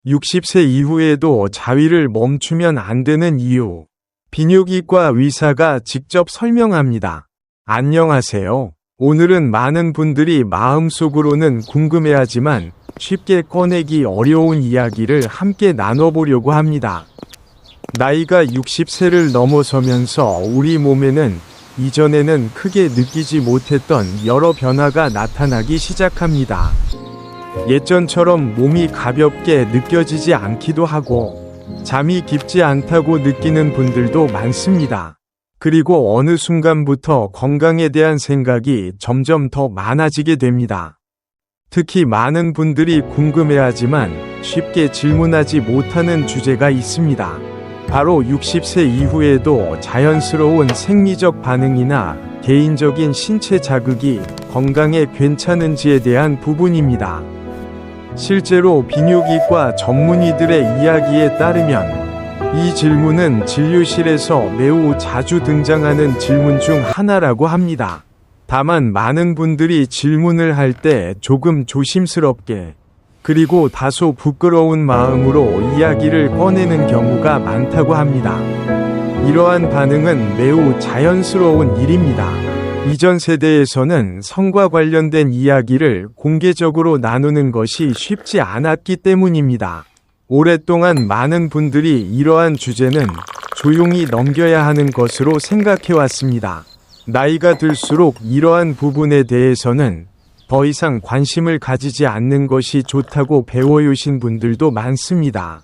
60세 이후에도 자위를 멈추면 안 되는 이유. 비뇨기과 의사가 직접 설명합니다. 안녕하세요. 오늘은 많은 분들이 마음속으로는 궁금해하지만 쉽게 꺼내기 어려운 이야기를 함께 나눠보려고 합니다. 나이가 60세를 넘어서면서 우리 몸에는 이전에는 크게 느끼지 못했던 여러 변화가 나타나기 시작합니다. 예전처럼 몸이 가볍게 느껴지지 않기도 하고 잠이 깊지 않다고 느끼는 분들도 많습니다. 그리고 어느 순간부터 건강에 대한 생각이 점점 더 많아지게 됩니다. 특히 많은 분들이 궁금해하지만 쉽게 질문하지 못하는 주제가 있습니다. 바로 60세 이후에도 자연스러운 생리적 반응이나 개인적인 신체 자극이 건강에 괜찮은지에 대한 부분입니다. 실제로 비뇨기과 전문의들의 이야기에 따르면 이 질문은 진료실에서 매우 자주 등장하는 질문 중 하나라고 합니다. 다만 많은 분들이 질문을 할 때 조금 조심스럽게 그리고 다소 부끄러운 마음으로 이야기를 꺼내는 경우가 많다고 합니다. 이러한 반응은 매우 자연스러운 일입니다. 이전 세대에서는 성과 관련된 이야기를 공개적으로 나누는 것이 쉽지 않았기 때문입니다. 오랫동안 많은 분들이 이러한 주제는 조용히 넘겨야 하는 것으로 생각해왔습니다. 나이가 들수록 이러한 부분에 대해서는 더 이상 관심을 가지지 않는 것이 좋다고 배워오신 분들도 많습니다.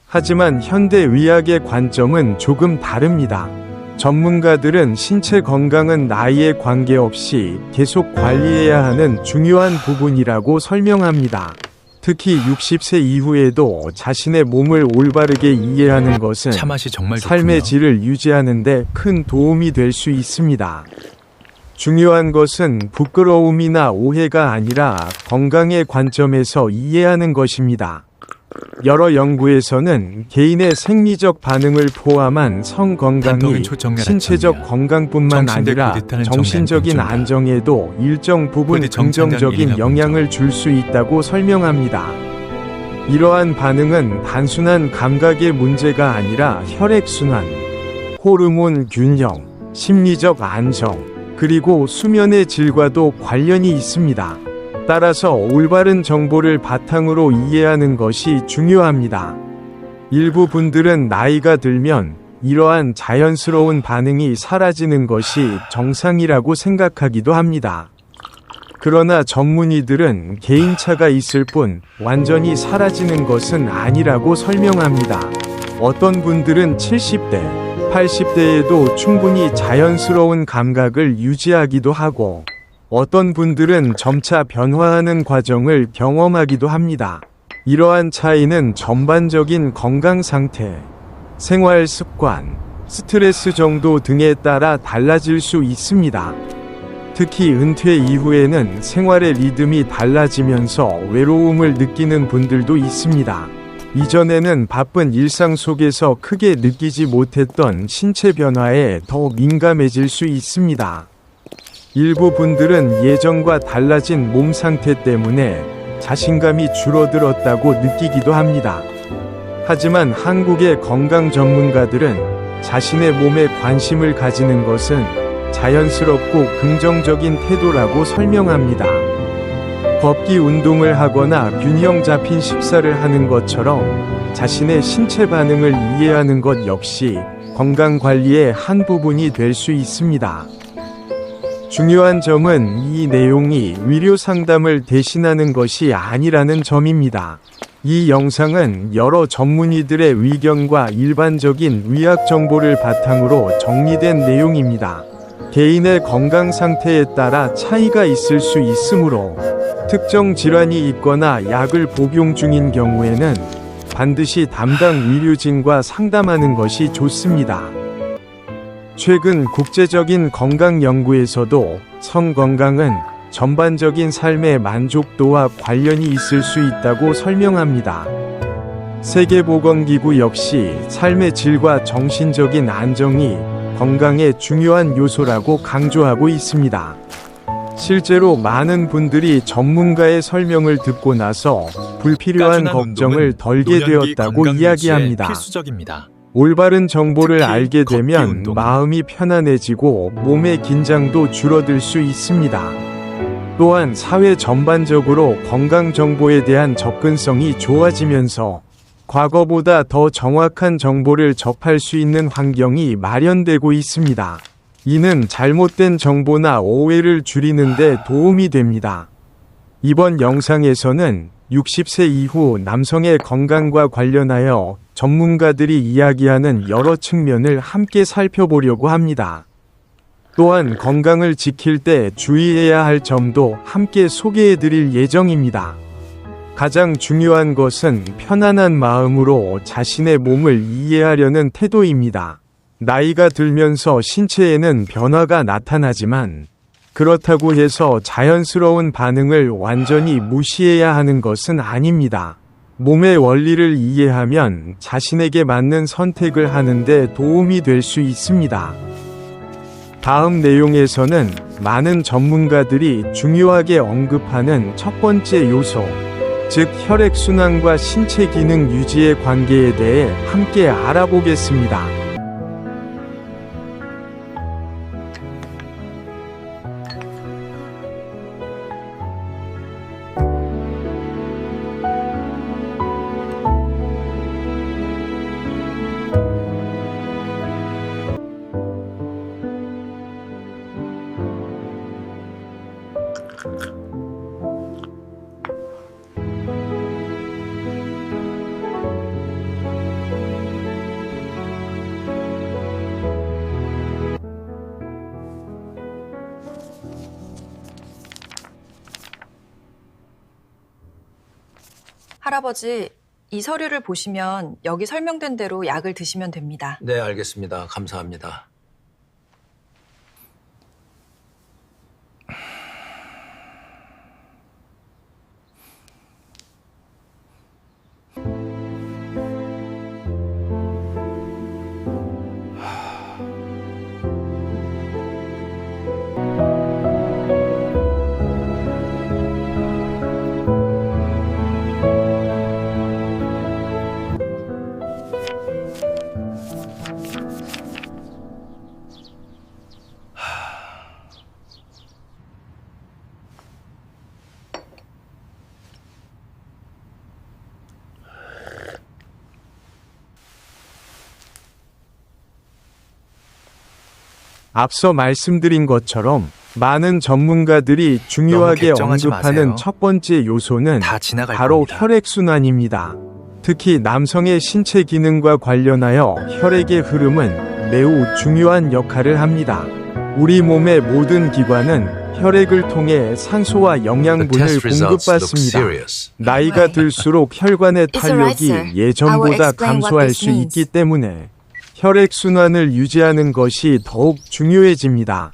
하지만 현대의학의 관점은 조금 다릅니다. 전문가들은 신체 건강은 나이에 관계없이 계속 관리해야 하는 중요한 부분이라고 설명합니다. 특히 60세 이후에도 자신의 몸을 올바르게 이해하는 것은 삶의 질을 유지하는 데 큰 도움이 될 수 있습니다. 중요한 것은 부끄러움이나 오해가 아니라 건강의 관점에서 이해하는 것입니다. 여러 연구에서는 개인의 생리적 반응을 포함한 성 건강이 신체적 건강뿐만 아니라 정신적인 안정에도 일정 부분 긍정적인 영향을 줄 수 있다고 설명합니다. 이러한 반응은 단순한 감각의 문제가 아니라 혈액순환, 호르몬 균형, 심리적 안정, 그리고 수면의 질과도 관련이 있습니다. 따라서 올바른 정보를 바탕으로 이해하는 것이 중요합니다. 일부 분들은 나이가 들면 이러한 자연스러운 반응이 사라지는 것이 정상이라고 생각하기도 합니다. 그러나 전문의들은 개인차가 있을 뿐 완전히 사라지는 것은 아니라고 설명합니다. 어떤 분들은 70대, 80대에도 충분히 자연스러운 감각을 유지하기도 하고 어떤 분들은 점차 변화하는 과정을 경험하기도 합니다. 이러한 차이는 전반적인 건강 상태, 생활 습관, 스트레스 정도 등에 따라 달라질 수 있습니다. 특히 은퇴 이후에는 생활의 리듬이 달라지면서 외로움을 느끼는 분들도 있습니다. 이전에는 바쁜 일상 속에서 크게 느끼지 못했던 신체 변화에 더 민감해질 수 있습니다. 일부 분들은 예전과 달라진 몸 상태 때문에 자신감이 줄어들었다고 느끼기도 합니다. 하지만 한국의 건강 전문가들은 자신의 몸에 관심을 가지는 것은 자연스럽고 긍정적인 태도라고 설명합니다. 걷기 운동을 하거나 균형 잡힌 식사를 하는 것처럼 자신의 신체 반응을 이해하는 것 역시 건강 관리의 한 부분이 될 수 있습니다. 중요한 점은 이 내용이 의료 상담을 대신하는 것이 아니라는 점입니다. 이 영상은 여러 전문의들의 의견과 일반적인 의학 정보를 바탕으로 정리된 내용입니다. 개인의 건강 상태에 따라 차이가 있을 수 있으므로 특정 질환이 있거나 약을 복용 중인 경우에는 반드시 담당 의료진과 상담하는 것이 좋습니다. 최근 국제적인 건강 연구에서도 성 건강은 전반적인 삶의 만족도와 관련이 있을 수 있다고 설명합니다. 세계보건기구 역시 삶의 질과 정신적인 안정이 건강의 중요한 요소라고 강조하고 있습니다. 실제로 많은 분들이 전문가의 설명을 듣고 나서 불필요한 걱정을 덜게 되었다고 이야기합니다. 필수적입니다. 올바른 정보를 특히 알게 걷기 되면 운동은 마음이 편안해지고 몸의 긴장도 줄어들 수 있습니다. 또한 사회 전반적으로 건강 정보에 대한 접근성이 좋아지면서 과거보다 더 정확한 정보를 접할 수 있는 환경이 마련되고 있습니다. 이는 잘못된 정보나 오해를 줄이는 데 도움이 됩니다. 이번 영상에서는 60세 이후 남성의 건강과 관련하여 전문가들이 이야기하는 여러 측면을 함께 살펴보려고 합니다. 또한 건강을 지킬 때 주의해야 할 점도 함께 소개해 드릴 예정입니다. 가장 중요한 것은 편안한 마음으로 자신의 몸을 이해하려는 태도입니다. 나이가 들면서 신체에는 변화가 나타나지만 그렇다고 해서 자연스러운 반응을 완전히 무시해야 하는 것은 아닙니다. 몸의 원리를 이해하면 자신에게 맞는 선택을 하는데 도움이 될 수 있습니다. 다음 내용에서는 많은 전문가들이 중요하게 언급하는 첫 번째 요소, 즉 혈액순환과 신체 기능 유지의 관계에 대해 함께 알아보겠습니다. 할아버지, 이 서류를 보시면 여기 설명된 대로 약을 드시면 됩니다. 네, 알겠습니다. 감사합니다. 앞서 말씀드린 것처럼 많은 전문가들이 중요하게 걱정하지 언급하는 마세요. 첫 번째 요소는 다 지나갈 바로 겁니다. 혈액순환입니다. 특히 남성의 신체 기능과 관련하여 혈액의 흐름은 매우 중요한 역할을 합니다. 우리 몸의 모든 기관은 혈액을 통해 산소와 The 영양분을 test results look 공급받습니다. serious. 나이가 들수록 혈관의 It's alright, 탄력이 sir. I will 예전보다 explain what 감소할 this 수 means. 있기 때문에 혈액순환을 유지하는 것이 더욱 중요해집니다.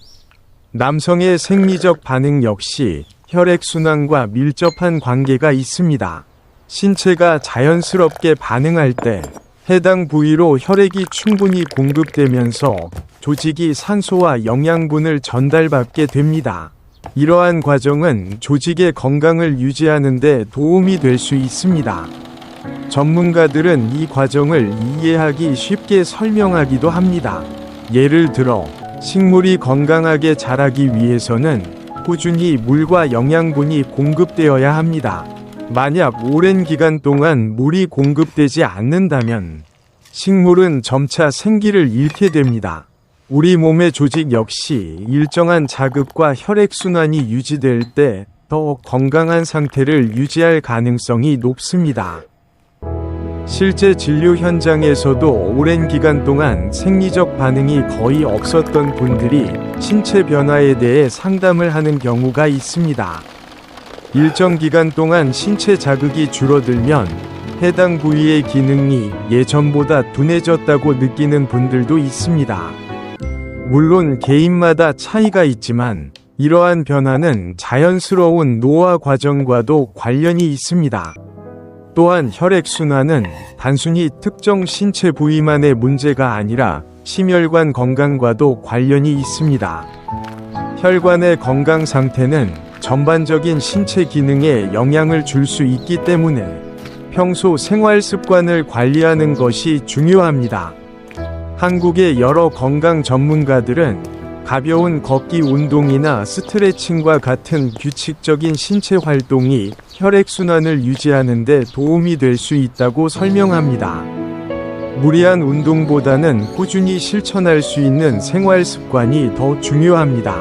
남성의 생리적 반응 역시 혈액순환과 밀접한 관계가 있습니다. 신체가 자연스럽게 반응할 때 해당 부위로 혈액이 충분히 공급되면서 조직이 산소와 영양분을 전달받게 됩니다. 이러한 과정은 조직의 건강을 유지하는 데 도움이 될 수 있습니다. 전문가들은 이 과정을 이해하기 쉽게 설명하기도 합니다. 예를 들어, 식물이 건강하게 자라기 위해서는 꾸준히 물과 영양분이 공급되어야 합니다. 만약 오랜 기간 동안 물이 공급되지 않는다면 식물은 점차 생기를 잃게 됩니다. 우리 몸의 조직 역시 일정한 자극과 혈액순환이 유지될 때 더 건강한 상태를 유지할 가능성이 높습니다. 실제 진료 현장에서도 오랜 기간 동안 생리적 반응이 거의 없었던 분들이 신체 변화에 대해 상담을 하는 경우가 있습니다. 일정 기간 동안 신체 자극이 줄어들면 해당 부위의 기능이 예전보다 둔해졌다고 느끼는 분들도 있습니다. 물론 개인마다 차이가 있지만 이러한 변화는 자연스러운 노화 과정과도 관련이 있습니다. 또한 혈액순환은 단순히 특정 신체 부위만의 문제가 아니라 심혈관 건강과도 관련이 있습니다. 혈관의 건강 상태는 전반적인 신체 기능에 영향을 줄 수 있기 때문에 평소 생활 습관을 관리하는 것이 중요합니다. 한국의 여러 건강 전문가들은 가벼운 걷기 운동이나 스트레칭과 같은 규칙적인 신체 활동이 혈액순환을 유지하는 데 도움이 될 수 있다고 설명합니다. 무리한 운동보다는 꾸준히 실천할 수 있는 생활 습관이 더 중요합니다.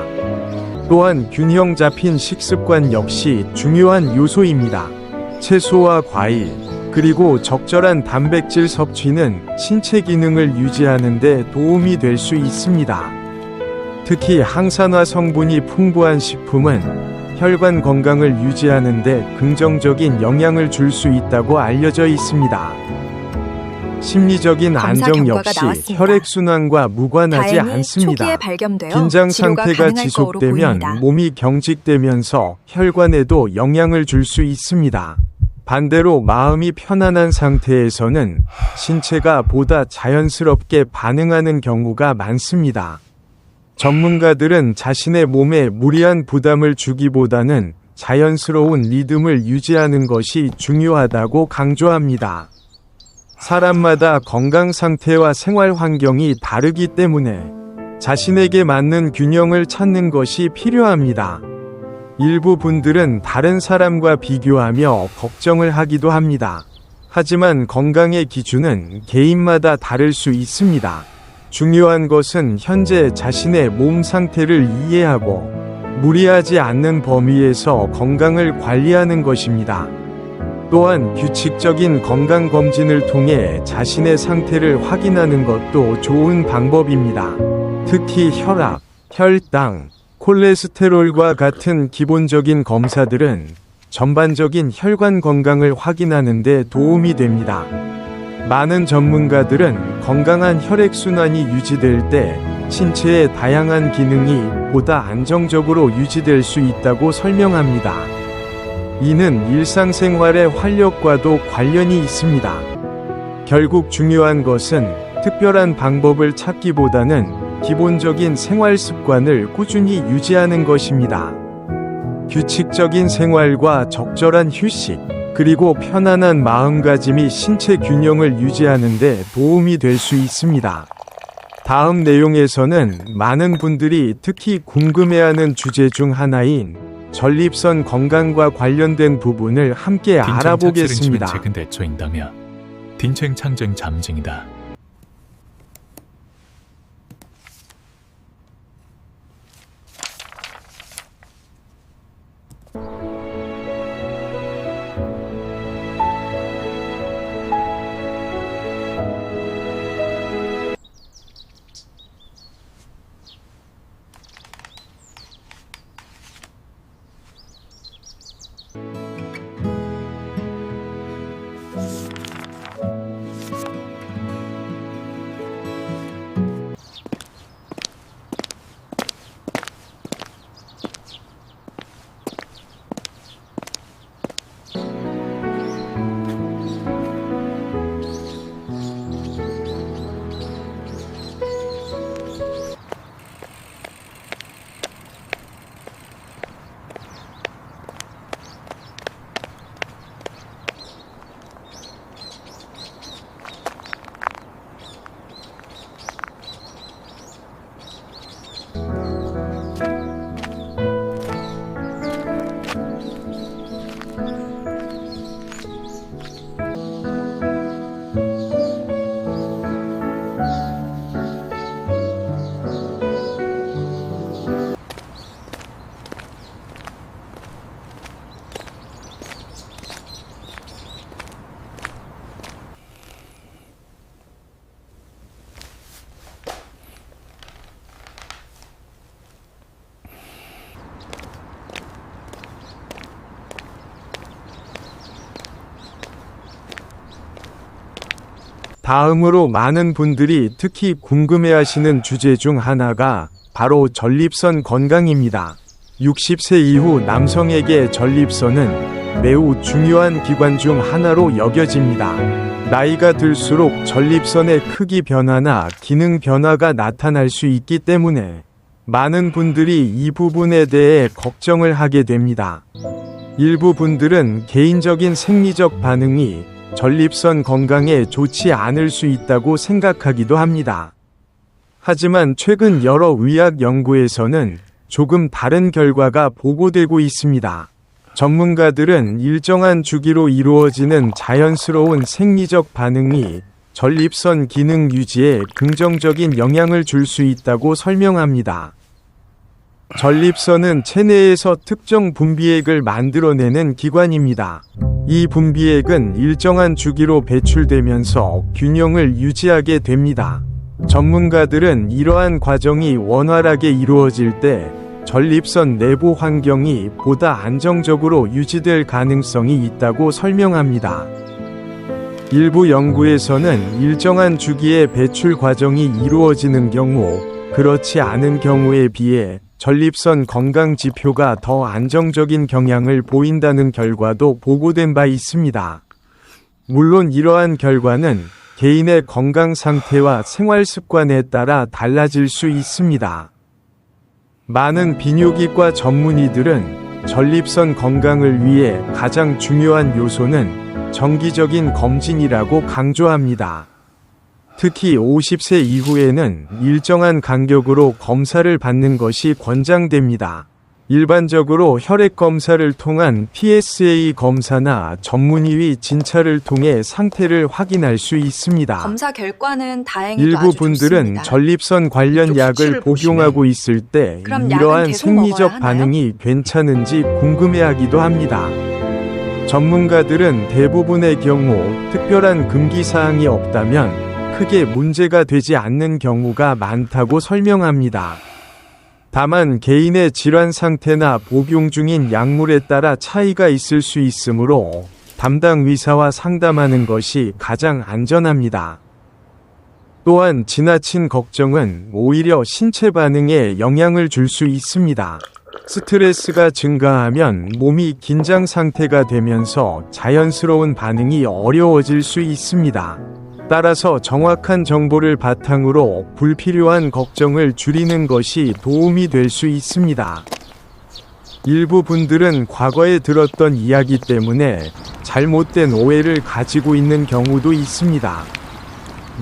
또한 균형 잡힌 식습관 역시 중요한 요소입니다. 채소와 과일, 그리고 적절한 단백질 섭취는 신체 기능을 유지하는 데 도움이 될 수 있습니다. 특히 항산화 성분이 풍부한 식품은 혈관 건강을 유지하는 데 긍정적인 영향을 줄 수 있다고 알려져 있습니다. 심리적인 검사 안정 결과가 역시 나왔습니다. 혈액순환과 무관하지 다행히 않습니다. 초기에 발견되어 긴장 치료가 상태가 가능할 거로 지속되면 보입니다. 몸이 경직되면서 혈관에도 영향을 줄 수 있습니다. 반대로 마음이 편안한 상태에서는 신체가 보다 자연스럽게 반응하는 경우가 많습니다. 전문가들은 자신의 몸에 무리한 부담을 주기보다는 자연스러운 리듬을 유지하는 것이 중요하다고 강조합니다. 사람마다 건강 상태와 생활 환경이 다르기 때문에 자신에게 맞는 균형을 찾는 것이 필요합니다. 일부 분들은 다른 사람과 비교하며 걱정을 하기도 합니다. 하지만 건강의 기준은 개인마다 다를 수 있습니다. 중요한 것은 현재 자신의 몸 상태를 이해하고 무리하지 않는 범위에서 건강을 관리하는 것입니다. 또한 규칙적인 건강검진을 통해 자신의 상태를 확인하는 것도 좋은 방법입니다. 특히 혈압, 혈당, 콜레스테롤과 같은 기본적인 검사들은 전반적인 혈관 건강을 확인하는 데 도움이 됩니다. 많은 전문가들은 건강한 혈액순환이 유지될 때 신체의 다양한 기능이 보다 안정적으로 유지될 수 있다고 설명합니다. 이는 일상생활의 활력과도 관련이 있습니다. 결국 중요한 것은 특별한 방법을 찾기보다는 기본적인 생활 습관을 꾸준히 유지하는 것입니다. 규칙적인 생활과 적절한 휴식, 그리고 편안한 마음가짐이 신체 균형을 유지하는 데 도움이 될 수 있습니다. 다음 내용에서는 많은 분들이 특히 궁금해하는 주제 중 하나인 전립선 건강과 관련된 부분을 함께 알아보겠습니다. 최근 대처인다며 딘챙 창쟁 잠증이다. 다음으로 많은 분들이 특히 궁금해하시는 주제 중 하나가 바로 전립선 건강입니다. 60세 이후 남성에게 전립선은 매우 중요한 기관 중 하나로 여겨집니다. 나이가 들수록 전립선의 크기 변화나 기능 변화가 나타날 수 있기 때문에 많은 분들이 이 부분에 대해 걱정을 하게 됩니다. 일부 분들은 개인적인 생리적 반응이 전립선 건강에 좋지 않을 수 있다고 생각하기도 합니다. 하지만 최근 여러 의학 연구에서는 조금 다른 결과가 보고되고 있습니다. 전문가들은 일정한 주기로 이루어지는 자연스러운 생리적 반응이 전립선 기능 유지에 긍정적인 영향을 줄 수 있다고 설명합니다. 전립선은 체내에서 특정 분비액을 만들어내는 기관입니다. 이 분비액은 일정한 주기로 배출되면서 균형을 유지하게 됩니다. 전문가들은 이러한 과정이 원활하게 이루어질 때 전립선 내부 환경이 보다 안정적으로 유지될 가능성이 있다고 설명합니다. 일부 연구에서는 일정한 주기의 배출 과정이 이루어지는 경우, 그렇지 않은 경우에 비해 전립선 건강 지표가 더 안정적인 경향을 보인다는 결과도 보고된 바 있습니다. 물론 이러한 결과는 개인의 건강 상태와 생활 습관에 따라 달라질 수 있습니다. 많은 비뇨기과 전문의들은 전립선 건강을 위해 가장 중요한 요소는 정기적인 검진이라고 강조합니다. 특히 50세 이후에는 일정한 간격으로 검사를 받는 것이 권장됩니다. 일반적으로 혈액 검사를 통한 PSA 검사나 전문의의 진찰을 통해 상태를 확인할 수 있습니다. 검사 결과는 다행히도 일부 아주 분들은 좋습니다. 전립선 관련 이쪽 약을 수치를 복용하고 있을 때 그럼 약은 이러한 계속 생리적 먹어야 하나요? 반응이 괜찮은지 궁금해하기도 합니다. 전문가들은 대부분의 경우 특별한 금기사항이 없다면 크게 문제가 되지 않는 경우가 많다고 설명합니다. 다만 개인의 질환 상태나 복용 중인 약물에 따라 차이가 있을 수 있으므로 담당 의사와 상담하는 것이 가장 안전합니다. 또한 지나친 걱정은 오히려 신체 반응에 영향을 줄 수 있습니다. 스트레스가 증가하면 몸이 긴장 상태가 되면서 자연스러운 반응이 어려워질 수 있습니다. 따라서 정확한 정보를 바탕으로 불필요한 걱정을 줄이는 것이 도움이 될 수 있습니다. 일부 분들은 과거에 들었던 이야기 때문에 잘못된 오해를 가지고 있는 경우도 있습니다.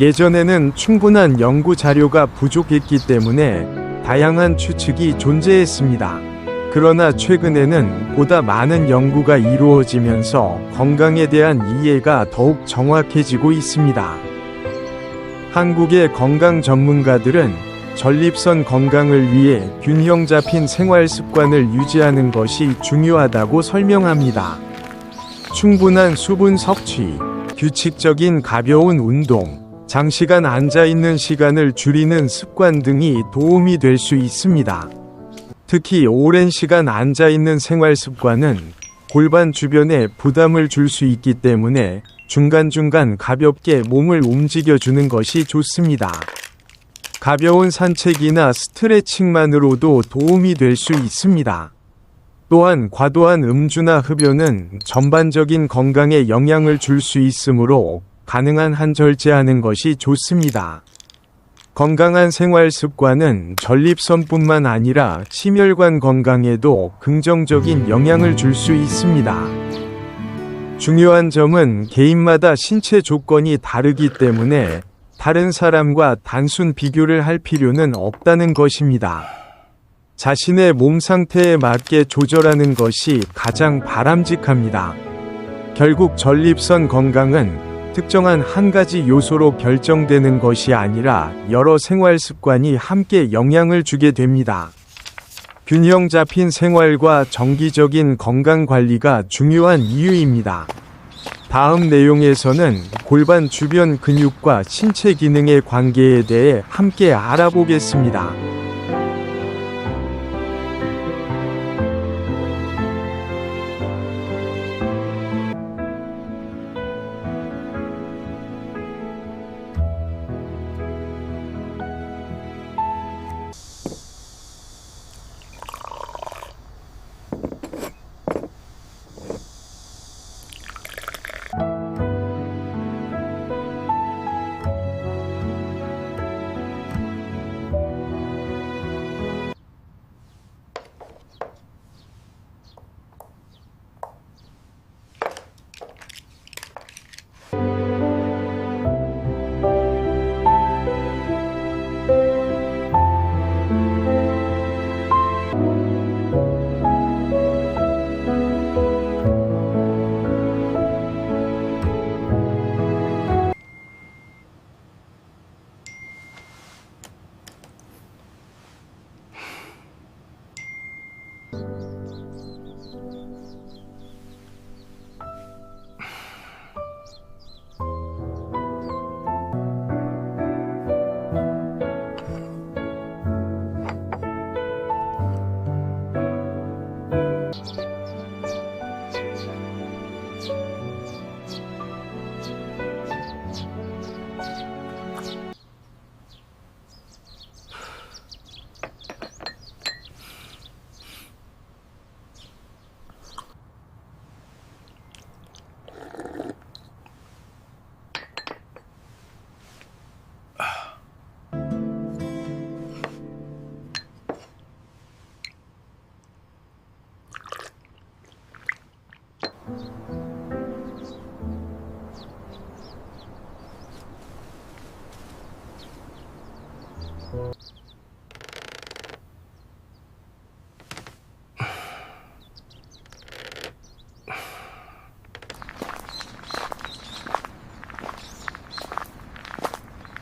예전에는 충분한 연구 자료가 부족했기 때문에 다양한 추측이 존재했습니다. 그러나 최근에는 보다 많은 연구가 이루어지면서 건강에 대한 이해가 더욱 정확해지고 있습니다. 한국의 건강 전문가들은 전립선 건강을 위해 균형 잡힌 생활 습관을 유지하는 것이 중요하다고 설명합니다. 충분한 수분 섭취, 규칙적인 가벼운 운동, 장시간 앉아있는 시간을 줄이는 습관 등이 도움이 될 수 있습니다. 특히 오랜 시간 앉아있는 생활 습관은 골반 주변에 부담을 줄 수 있기 때문에 중간중간 가볍게 몸을 움직여주는 것이 좋습니다. 가벼운 산책이나 스트레칭만으로도 도움이 될 수 있습니다. 또한 과도한 음주나 흡연은 전반적인 건강에 영향을 줄 수 있으므로 가능한 한 절제하는 것이 좋습니다. 건강한 생활 습관은 전립선뿐만 아니라 심혈관 건강에도 긍정적인 영향을 줄 수 있습니다. 중요한 점은 개인마다 신체 조건이 다르기 때문에 다른 사람과 단순 비교를 할 필요는 없다는 것입니다. 자신의 몸 상태에 맞게 조절하는 것이 가장 바람직합니다. 결국 전립선 건강은 특정한 한 가지 요소로 결정되는 것이 아니라 여러 생활 습관이 함께 영향을 주게 됩니다. 균형 잡힌 생활과 정기적인 건강 관리가 중요한 이유입니다. 다음 내용에서는 골반 주변 근육과 신체 기능의 관계에 대해 함께 알아보겠습니다.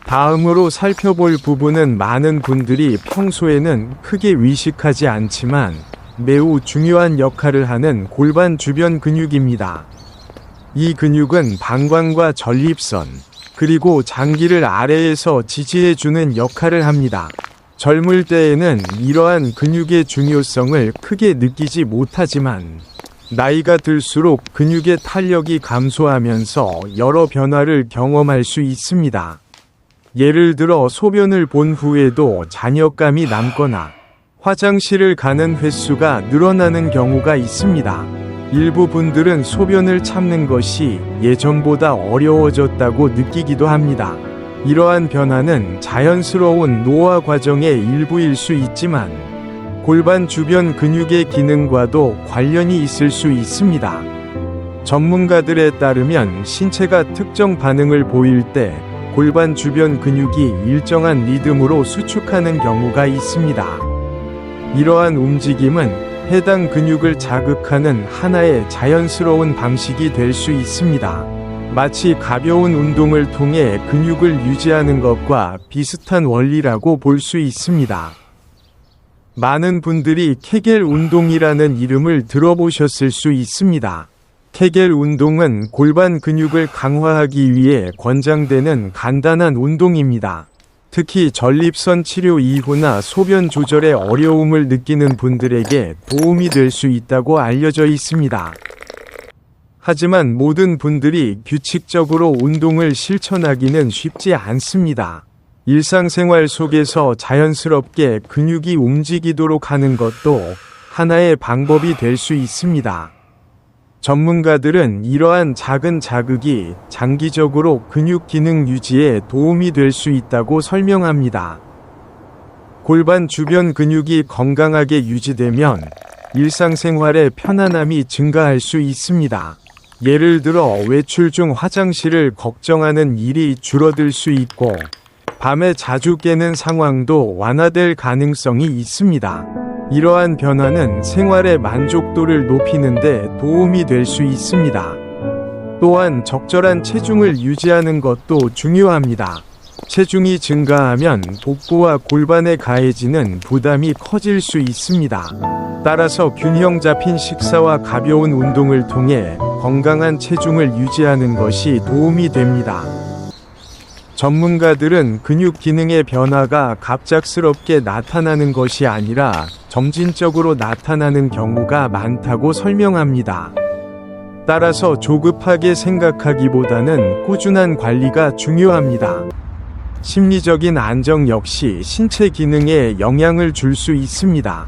다음으로 살펴볼 부분은 많은 분들이 평소에는 크게 의식하지 않지만 매우 중요한 역할을 하는 골반 주변 근육입니다. 이 근육은 방광과 전립선, 그리고 장기를 아래에서 지지해주는 역할을 합니다. 젊을 때에는 이러한 근육의 중요성을 크게 느끼지 못하지만 나이가 들수록 근육의 탄력이 감소하면서 여러 변화를 경험할 수 있습니다. 예를 들어 소변을 본 후에도 잔여감이 남거나 화장실을 가는 횟수가 늘어나는 경우가 있습니다. 일부 분들은 소변을 참는 것이 예전보다 어려워졌다고 느끼기도 합니다. 이러한 변화는 자연스러운 노화 과정의 일부일 수 있지만 골반 주변 근육의 기능과도 관련이 있을 수 있습니다. 전문가들에 따르면 신체가 특정 반응을 보일 때 골반 주변 근육이 일정한 리듬으로 수축하는 경우가 있습니다. 이러한 움직임은 해당 근육을 자극하는 하나의 자연스러운 방식이 될 수 있습니다. 마치 가벼운 운동을 통해 근육을 유지하는 것과 비슷한 원리라고 볼 수 있습니다. 많은 분들이 케겔 운동이라는 이름을 들어보셨을 수 있습니다. 케겔 운동은 골반 근육을 강화하기 위해 권장되는 간단한 운동입니다. 특히 전립선 치료 이후나 소변 조절에 어려움을 느끼는 분들에게 도움이 될 수 있다고 알려져 있습니다. 하지만 모든 분들이 규칙적으로 운동을 실천하기는 쉽지 않습니다. 일상생활 속에서 자연스럽게 근육이 움직이도록 하는 것도 하나의 방법이 될 수 있습니다. 전문가들은 이러한 작은 자극이 장기적으로 근육 기능 유지에 도움이 될 수 있다고 설명합니다. 골반 주변 근육이 건강하게 유지되면 일상생활의 편안함이 증가할 수 있습니다. 예를 들어 외출 중 화장실을 걱정하는 일이 줄어들 수 있고 밤에 자주 깨는 상황도 완화될 가능성이 있습니다. 이러한 변화는 생활의 만족도를 높이는 데 도움이 될 수 있습니다. 또한 적절한 체중을 유지하는 것도 중요합니다. 체중이 증가하면 복부와 골반에 가해지는 부담이 커질 수 있습니다. 따라서 균형 잡힌 식사와 가벼운 운동을 통해 건강한 체중을 유지하는 것이 도움이 됩니다. 전문가들은 근육 기능의 변화가 갑작스럽게 나타나는 것이 아니라 점진적으로 나타나는 경우가 많다고 설명합니다. 따라서 조급하게 생각하기보다는 꾸준한 관리가 중요합니다. 심리적인 안정 역시 신체 기능에 영향을 줄 수 있습니다.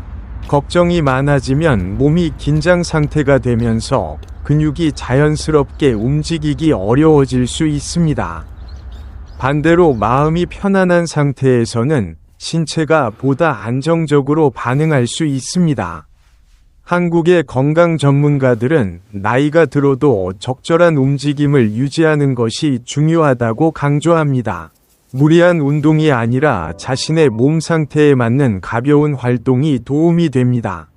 걱정이 많아지면 몸이 긴장 상태가 되면서 근육이 자연스럽게 움직이기 어려워질 수 있습니다. 반대로 마음이 편안한 상태에서는 신체가 보다 안정적으로 반응할 수 있습니다. 한국의 건강 전문가들은 나이가 들어도 적절한 움직임을 유지하는 것이 중요하다고 강조합니다. 무리한 운동이 아니라 자신의 몸 상태에 맞는 가벼운 활동이 도움이 됩니다.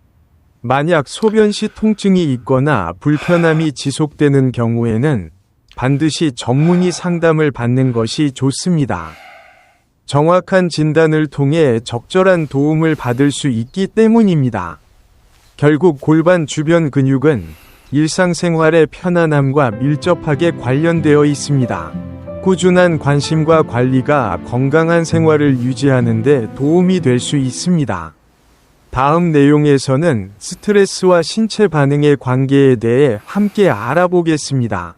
만약 소변 시 통증이 있거나 불편함이 지속되는 경우에는 반드시 전문의 상담을 받는 것이 좋습니다. 정확한 진단을 통해 적절한 도움을 받을 수 있기 때문입니다. 결국 골반 주변 근육은 일상생활의 편안함과 밀접하게 관련되어 있습니다. 꾸준한 관심과 관리가 건강한 생활을 유지하는 데 도움이 될 수 있습니다. 다음 내용에서는 스트레스와 신체 반응의 관계에 대해 함께 알아보겠습니다.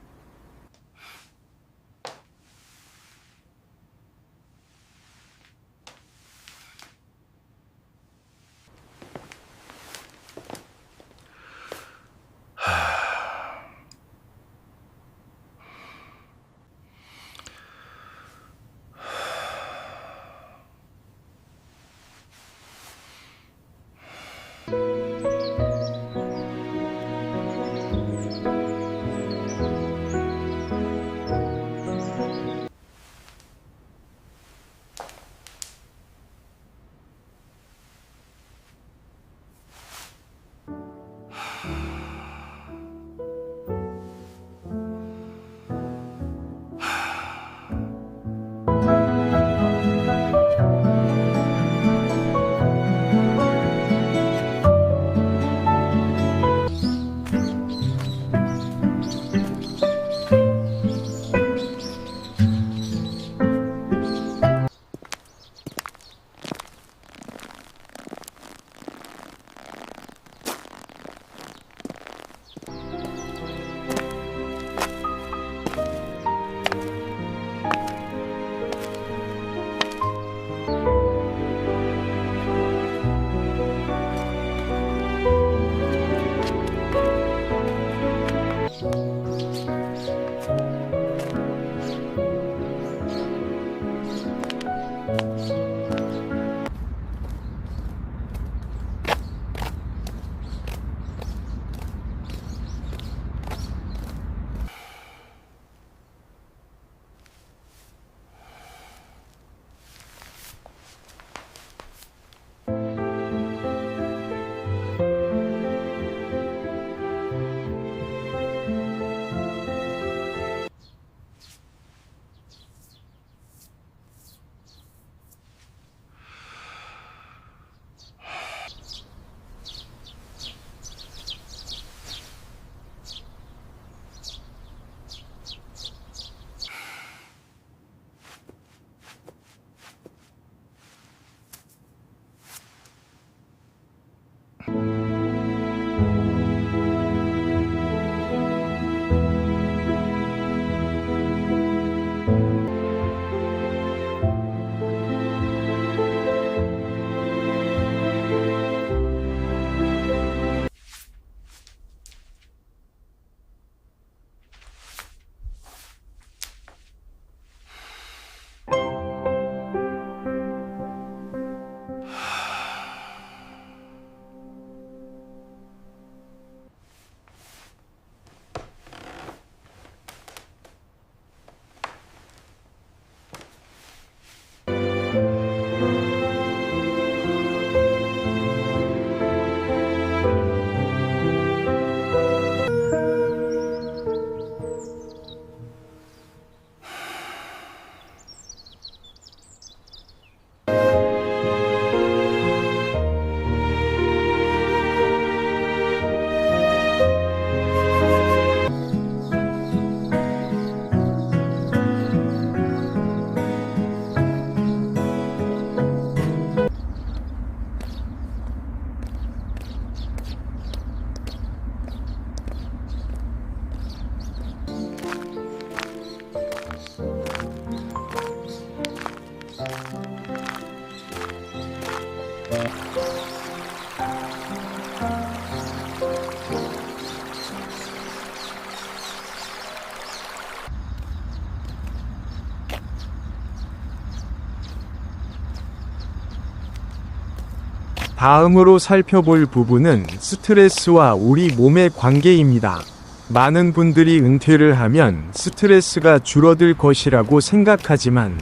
다음으로 살펴볼 부분은 스트레스와 우리 몸의 관계입니다. 많은 분들이 은퇴를 하면 스트레스가 줄어들 것이라고 생각하지만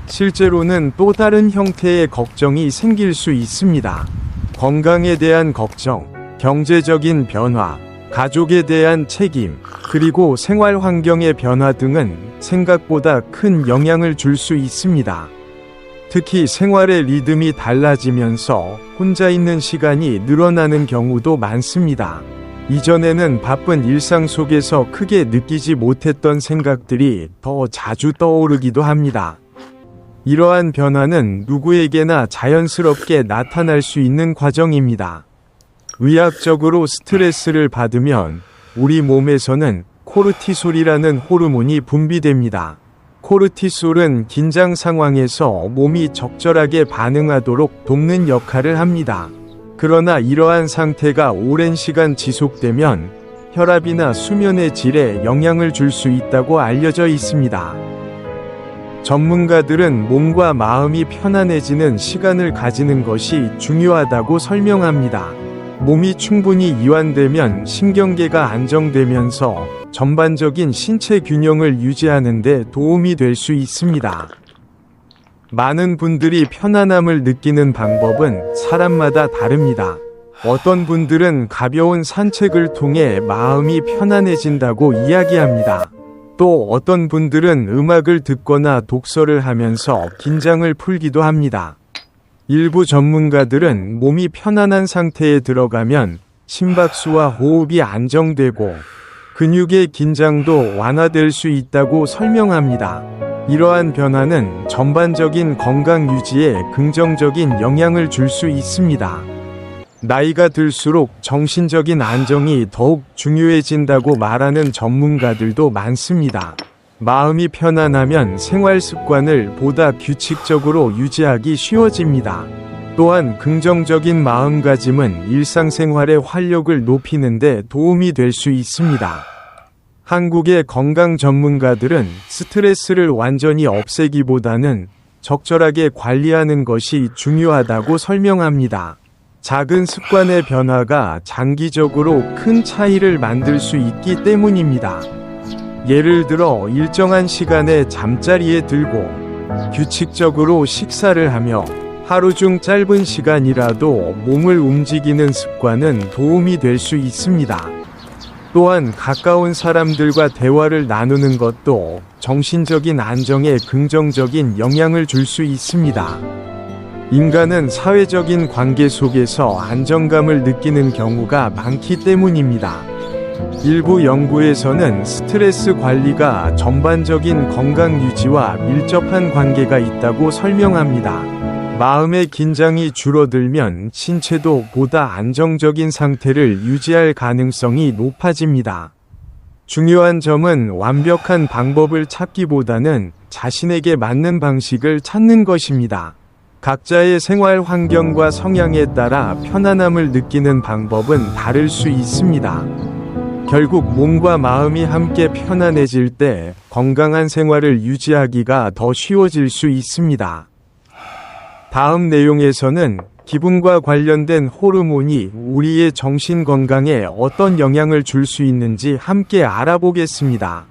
실제로는 또 다른 형태의 걱정이 생길 수 있습니다. 건강에 대한 걱정, 경제적인 변화, 가족에 대한 책임, 그리고 생활 환경의 변화 등은 생각보다 큰 영향을 줄 수 있습니다. 특히 생활의 리듬이 달라지면서 혼자 있는 시간이 늘어나는 경우도 많습니다. 이전에는 바쁜 일상 속에서 크게 느끼지 못했던 생각들이 더 자주 떠오르기도 합니다. 이러한 변화는 누구에게나 자연스럽게 나타날 수 있는 과정입니다. 의학적으로 스트레스를 받으면 우리 몸에서는 코르티솔이라는 호르몬이 분비됩니다. 코르티솔은 긴장 상황에서 몸이 적절하게 반응하도록 돕는 역할을 합니다. 그러나 이러한 상태가 오랜 시간 지속되면 혈압이나 수면의 질에 영향을 줄 수 있다고 알려져 있습니다. 전문가들은 몸과 마음이 편안해지는 시간을 가지는 것이 중요하다고 설명합니다. 몸이 충분히 이완되면 신경계가 안정되면서 전반적인 신체 균형을 유지하는 데 도움이 될 수 있습니다. 많은 분들이 편안함을 느끼는 방법은 사람마다 다릅니다. 어떤 분들은 가벼운 산책을 통해 마음이 편안해진다고 이야기합니다. 또 어떤 분들은 음악을 듣거나 독서를 하면서 긴장을 풀기도 합니다. 일부 전문가들은 몸이 편안한 상태에 들어가면 심박수와 호흡이 안정되고 근육의 긴장도 완화될 수 있다고 설명합니다. 이러한 변화는 전반적인 건강 유지에 긍정적인 영향을 줄 수 있습니다. 나이가 들수록 정신적인 안정이 더욱 중요해진다고 말하는 전문가들도 많습니다. 마음이 편안하면 생활 습관을 보다 규칙적으로 유지하기 쉬워집니다. 또한 긍정적인 마음가짐은 일상생활의 활력을 높이는 데 도움이 될 수 있습니다. 한국의 건강 전문가들은 스트레스를 완전히 없애기보다는 적절하게 관리하는 것이 중요하다고 설명합니다. 작은 습관의 변화가 장기적으로 큰 차이를 만들 수 있기 때문입니다. 예를 들어 일정한 시간에 잠자리에 들고 규칙적으로 식사를 하며 하루 중 짧은 시간이라도 몸을 움직이는 습관은 도움이 될 수 있습니다. 또한 가까운 사람들과 대화를 나누는 것도 정신적인 안정에 긍정적인 영향을 줄 수 있습니다. 인간은 사회적인 관계 속에서 안정감을 느끼는 경우가 많기 때문입니다. 일부 연구에서는 스트레스 관리가 전반적인 건강 유지와 밀접한 관계가 있다고 설명합니다. 마음의 긴장이 줄어들면 신체도 보다 안정적인 상태를 유지할 가능성이 높아집니다. 중요한 점은 완벽한 방법을 찾기보다는 자신에게 맞는 방식을 찾는 것입니다. 각자의 생활 환경과 성향에 따라 편안함을 느끼는 방법은 다를 수 있습니다. 결국 몸과 마음이 함께 편안해질 때 건강한 생활을 유지하기가 더 쉬워질 수 있습니다. 다음 내용에서는 기분과 관련된 호르몬이 우리의 정신 건강에 어떤 영향을 줄 수 있는지 함께 알아보겠습니다.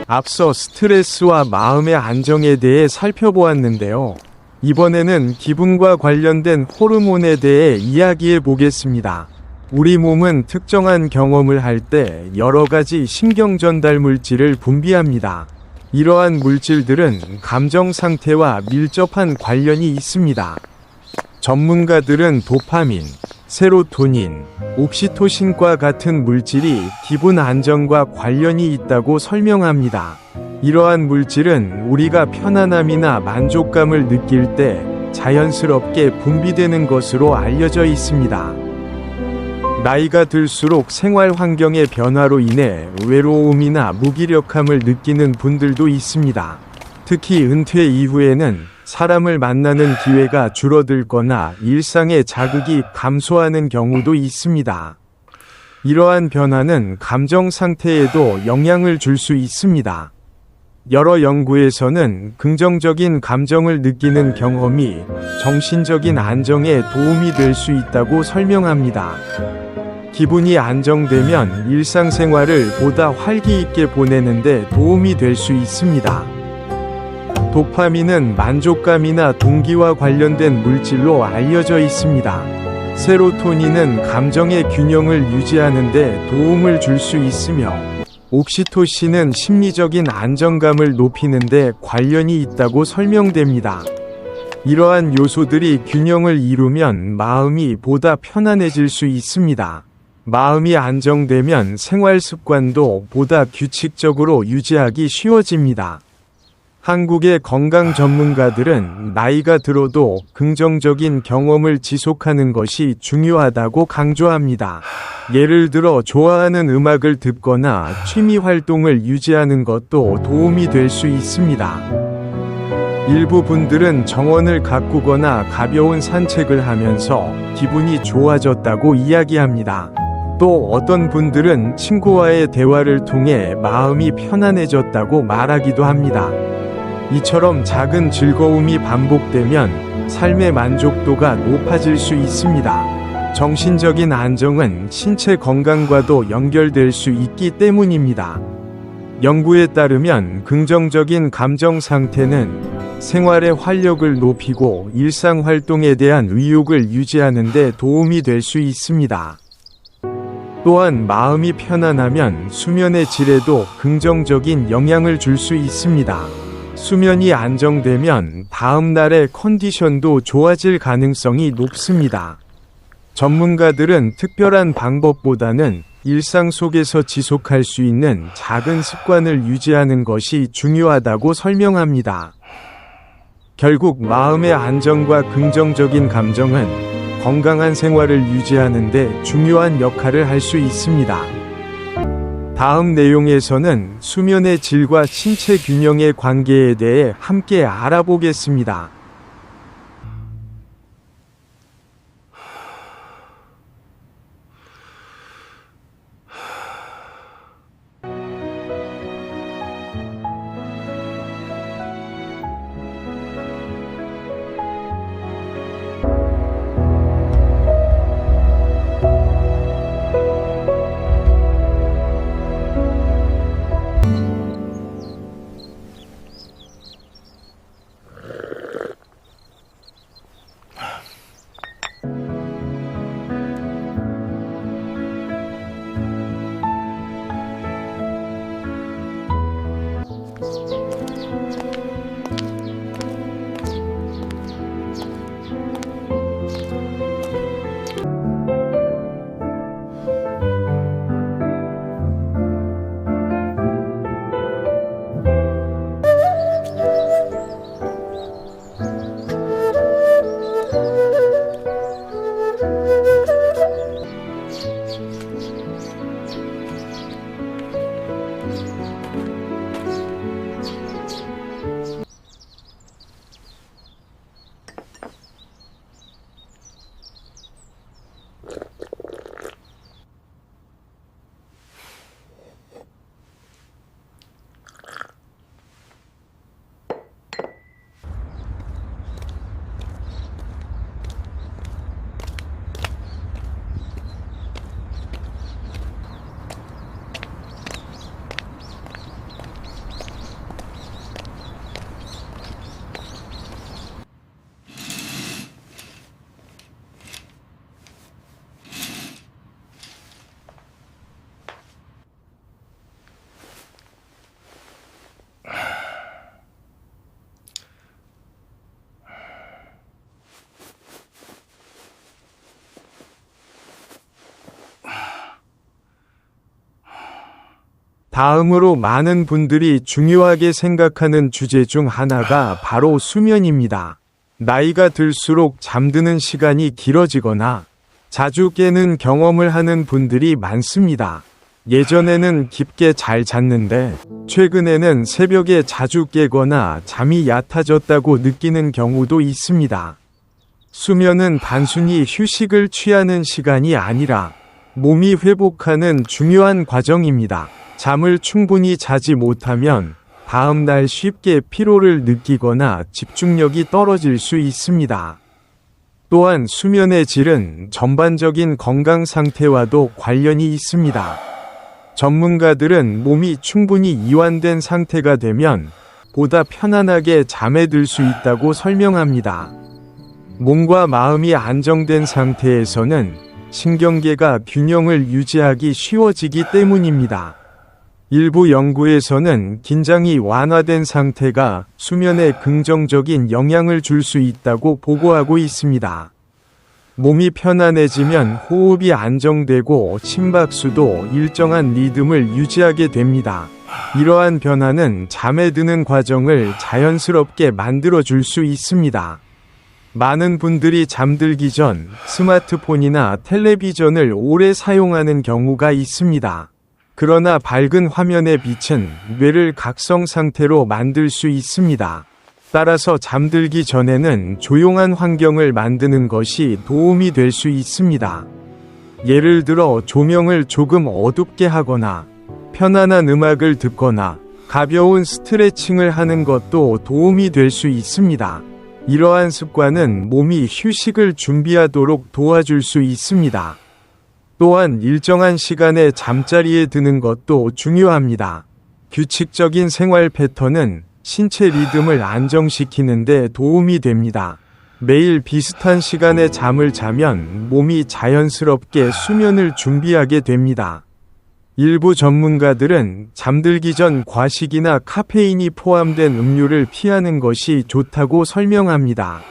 앞서 스트레스와 마음의 안정에 대해 살펴보았는데요. 이번에는 기분과 관련된 호르몬에 대해 이야기해 보겠습니다. 우리 몸은 특정한 경험을 할 때 여러 가지 신경 전달 물질을 분비합니다. 이러한 물질들은 감정 상태와 밀접한 관련이 있습니다. 전문가들은 도파민, 세로토닌, 옥시토신과 같은 물질이 기분 안정과 관련이 있다고 설명합니다. 이러한 물질은 우리가 편안함이나 만족감을 느낄 때 자연스럽게 분비되는 것으로 알려져 있습니다. 나이가 들수록 생활 환경의 변화로 인해 외로움이나 무기력함을 느끼는 분들도 있습니다. 특히 은퇴 이후에는 사람을 만나는 기회가 줄어들거나 일상의 자극이 감소하는 경우도 있습니다. 이러한 변화는 감정 상태에도 영향을 줄 수 있습니다. 여러 연구에서는 긍정적인 감정을 느끼는 경험이 정신적인 안정에 도움이 될 수 있다고 설명합니다. 기분이 안정되면 일상생활을 보다 활기 있게 보내는데 도움이 될 수 있습니다. 도파민은 만족감이나 동기와 관련된 물질로 알려져 있습니다. 세로토닌은 감정의 균형을 유지하는 데 도움을 줄 수 있으며, 옥시토신은 심리적인 안정감을 높이는 데 관련이 있다고 설명됩니다. 이러한 요소들이 균형을 이루면 마음이 보다 편안해질 수 있습니다. 마음이 안정되면 생활 습관도 보다 규칙적으로 유지하기 쉬워집니다. 한국의 건강 전문가들은 나이가 들어도 긍정적인 경험을 지속하는 것이 중요하다고 강조합니다. 예를 들어 좋아하는 음악을 듣거나 취미 활동을 유지하는 것도 도움이 될 수 있습니다. 일부 분들은 정원을 가꾸거나 가벼운 산책을 하면서 기분이 좋아졌다고 이야기합니다. 또 어떤 분들은 친구와의 대화를 통해 마음이 편안해졌다고 말하기도 합니다. 이처럼 작은 즐거움이 반복되면 삶의 만족도가 높아질 수 있습니다. 정신적인 안정은 신체 건강과도 연결될 수 있기 때문입니다. 연구에 따르면 긍정적인 감정 상태는 생활의 활력을 높이고 일상 활동에 대한 의욕을 유지하는 데 도움이 될 수 있습니다. 또한 마음이 편안하면 수면의 질에도 긍정적인 영향을 줄 수 있습니다. 수면이 안정되면 다음 날의 컨디션도 좋아질 가능성이 높습니다. 전문가들은 특별한 방법보다는 일상 속에서 지속할 수 있는 작은 습관을 유지하는 것이 중요하다고 설명합니다. 결국 마음의 안정과 긍정적인 감정은 건강한 생활을 유지하는 데 중요한 역할을 할 수 있습니다. 다음 내용에서는 수면의 질과 신체 균형의 관계에 대해 함께 알아보겠습니다. 다음으로 많은 분들이 중요하게 생각하는 주제 중 하나가 바로 수면입니다. 나이가 들수록 잠드는 시간이 길어지거나 자주 깨는 경험을 하는 분들이 많습니다. 예전에는 깊게 잘 잤는데 최근에는 새벽에 자주 깨거나 잠이 얕아졌다고 느끼는 경우도 있습니다. 수면은 단순히 휴식을 취하는 시간이 아니라 몸이 회복하는 중요한 과정입니다. 잠을 충분히 자지 못하면 다음 날 쉽게 피로를 느끼거나 집중력이 떨어질 수 있습니다. 또한 수면의 질은 전반적인 건강 상태와도 관련이 있습니다. 전문가들은 몸이 충분히 이완된 상태가 되면 보다 편안하게 잠에 들 수 있다고 설명합니다. 몸과 마음이 안정된 상태에서는 신경계가 균형을 유지하기 쉬워지기 때문입니다. 일부 연구에서는 긴장이 완화된 상태가 수면에 긍정적인 영향을 줄 수 있다고 보고하고 있습니다. 몸이 편안해지면 호흡이 안정되고 심박수도 일정한 리듬을 유지하게 됩니다. 이러한 변화는 잠에 드는 과정을 자연스럽게 만들어줄 수 있습니다. 많은 분들이 잠들기 전 스마트폰이나 텔레비전을 오래 사용하는 경우가 있습니다. 그러나 밝은 화면의 빛은 뇌를 각성 상태로 만들 수 있습니다. 따라서 잠들기 전에는 조용한 환경을 만드는 것이 도움이 될 수 있습니다. 예를 들어 조명을 조금 어둡게 하거나 편안한 음악을 듣거나 가벼운 스트레칭을 하는 것도 도움이 될 수 있습니다. 이러한 습관은 몸이 휴식을 준비하도록 도와줄 수 있습니다. 또한 일정한 시간에 잠자리에 드는 것도 중요합니다. 규칙적인 생활 패턴은 신체 리듬을 안정시키는 데 도움이 됩니다. 매일 비슷한 시간에 잠을 자면 몸이 자연스럽게 수면을 준비하게 됩니다. 일부 전문가들은 잠들기 전 과식이나 카페인이 포함된 음료를 피하는 것이 좋다고 설명합니다.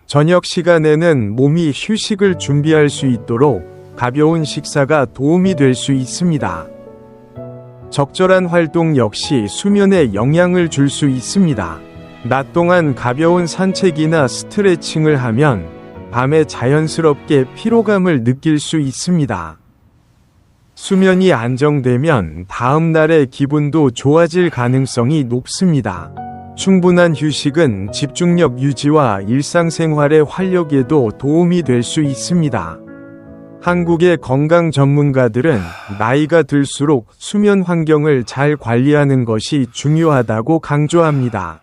저녁 시간에는 몸이 휴식을 준비할 수 있도록 가벼운 식사가 도움이 될 수 있습니다. 적절한 활동 역시 수면에 영향을 줄 수 있습니다. 낮 동안 가벼운 산책이나 스트레칭을 하면 밤에 자연스럽게 피로감을 느낄 수 있습니다. 수면이 안정되면 다음 날의 기분도 좋아질 가능성이 높습니다. 충분한 휴식은 집중력 유지와 일상생활의 활력에도 도움이 될 수 있습니다. 한국의 건강 전문가들은 나이가 들수록 수면 환경을 잘 관리하는 것이 중요하다고 강조합니다.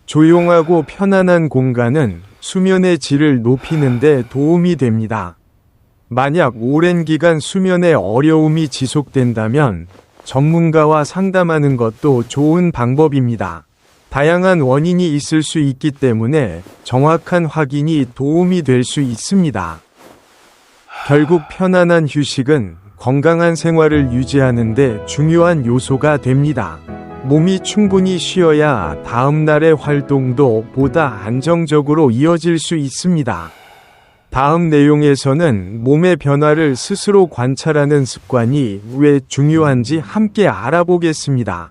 조용하고 편안한 공간은 수면의 질을 높이는 데 도움이 됩니다. 만약 오랜 기간 수면에 어려움이 지속된다면 전문가와 상담하는 것도 좋은 방법입니다. 다양한 원인이 있을 수 있기 때문에 정확한 확인이 도움이 될 수 있습니다. 결국 편안한 휴식은 건강한 생활을 유지하는 데 중요한 요소가 됩니다. 몸이 충분히 쉬어야 다음 날의 활동도 보다 안정적으로 이어질 수 있습니다. 다음 내용에서는 몸의 변화를 스스로 관찰하는 습관이 왜 중요한지 함께 알아보겠습니다.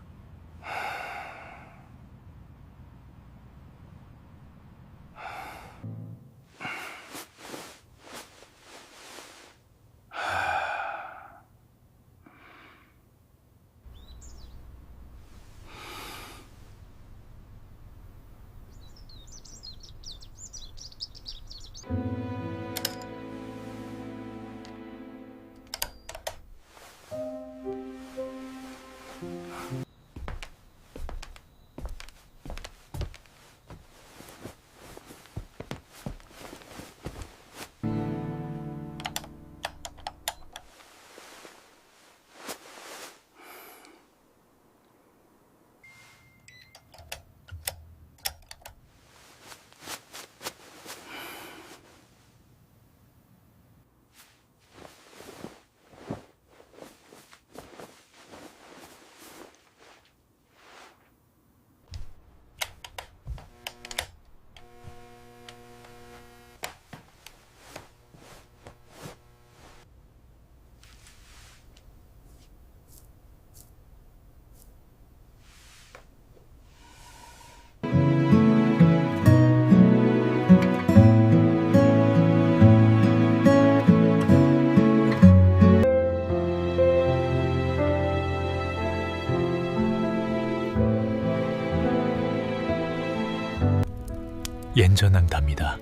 옌전한답니다.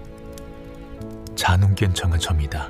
잔운견청은 접니다.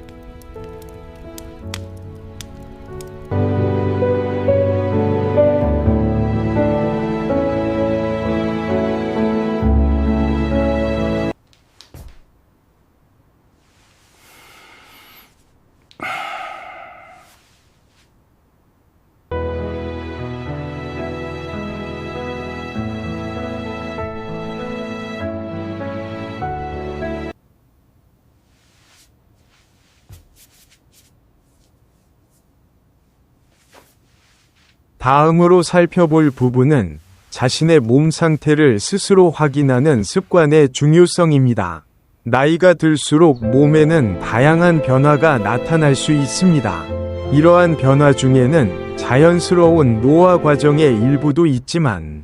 다음으로 살펴볼 부분은 자신의 몸 상태를 스스로 확인하는 습관의 중요성입니다. 나이가 들수록 몸에는 다양한 변화가 나타날 수 있습니다. 이러한 변화 중에는 자연스러운 노화 과정의 일부도 있지만,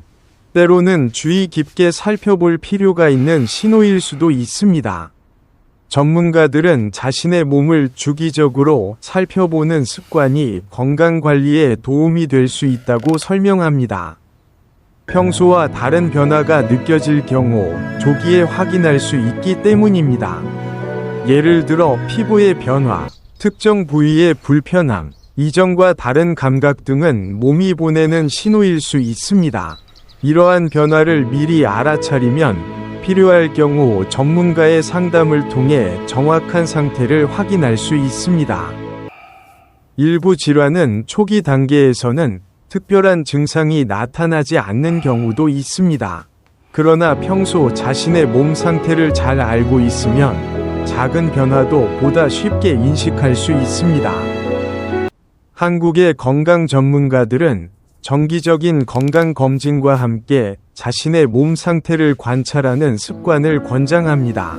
때로는 주의 깊게 살펴볼 필요가 있는 신호일 수도 있습니다. 전문가들은 자신의 몸을 주기적으로 살펴보는 습관이 건강관리에 도움이 될 수 있다고 설명합니다. 평소와 다른 변화가 느껴질 경우 조기에 확인할 수 있기 때문입니다. 예를 들어 피부의 변화, 특정 부위의 불편함, 이전과 다른 감각 등은 몸이 보내는 신호일 수 있습니다. 이러한 변화를 미리 알아차리면 필요할 경우 전문가의 상담을 통해 정확한 상태를 확인할 수 있습니다. 일부 질환은 초기 단계에서는 특별한 증상이 나타나지 않는 경우도 있습니다. 그러나 평소 자신의 몸 상태를 잘 알고 있으면 작은 변화도 보다 쉽게 인식할 수 있습니다. 한국의 건강 전문가들은 정기적인 건강검진과 함께 자신의 몸 상태를 관찰하는 습관을 권장합니다.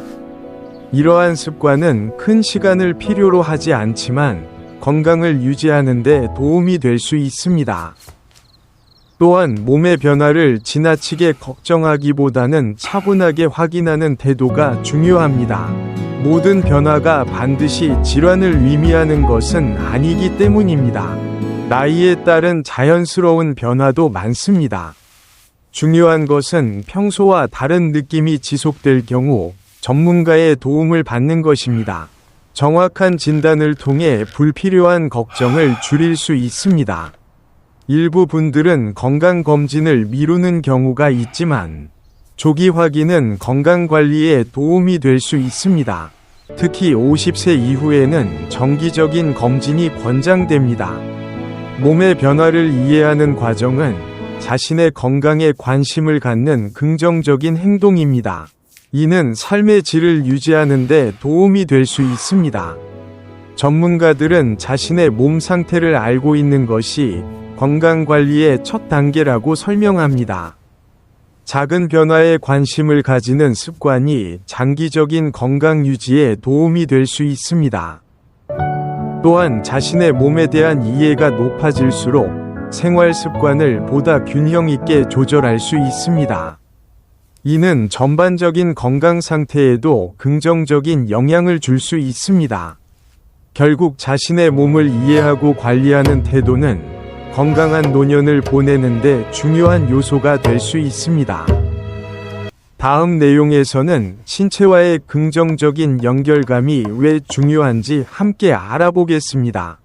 이러한 습관은 큰 시간을 필요로 하지 않지만 건강을 유지하는 데 도움이 될 수 있습니다. 또한 몸의 변화를 지나치게 걱정하기보다는 차분하게 확인하는 태도가 중요합니다. 모든 변화가 반드시 질환을 의미하는 것은 아니기 때문입니다. 나이에 따른 자연스러운 변화도 많습니다. 중요한 것은 평소와 다른 느낌이 지속될 경우 전문가의 도움을 받는 것입니다. 정확한 진단을 통해 불필요한 걱정을 줄일 수 있습니다. 일부 분들은 건강검진을 미루는 경우가 있지만 조기 확인은 건강관리에 도움이 될 수 있습니다. 특히 50세 이후에는 정기적인 검진이 권장됩니다. 몸의 변화를 이해하는 과정은 자신의 건강에 관심을 갖는 긍정적인 행동입니다. 이는 삶의 질을 유지하는 데 도움이 될 수 있습니다. 전문가들은 자신의 몸 상태를 알고 있는 것이 건강관리의 첫 단계라고 설명합니다. 작은 변화에 관심을 가지는 습관이 장기적인 건강 유지에 도움이 될 수 있습니다. 또한 자신의 몸에 대한 이해가 높아질수록 생활 습관을 보다 균형 있게 조절할 수 있습니다. 이는 전반적인 건강 상태에도 긍정적인 영향을 줄 수 있습니다. 결국 자신의 몸을 이해하고 관리하는 태도는 건강한 노년을 보내는 데 중요한 요소가 될 수 있습니다. 다음 내용에서는 신체와의 긍정적인 연결감이 왜 중요한지 함께 알아보겠습니다.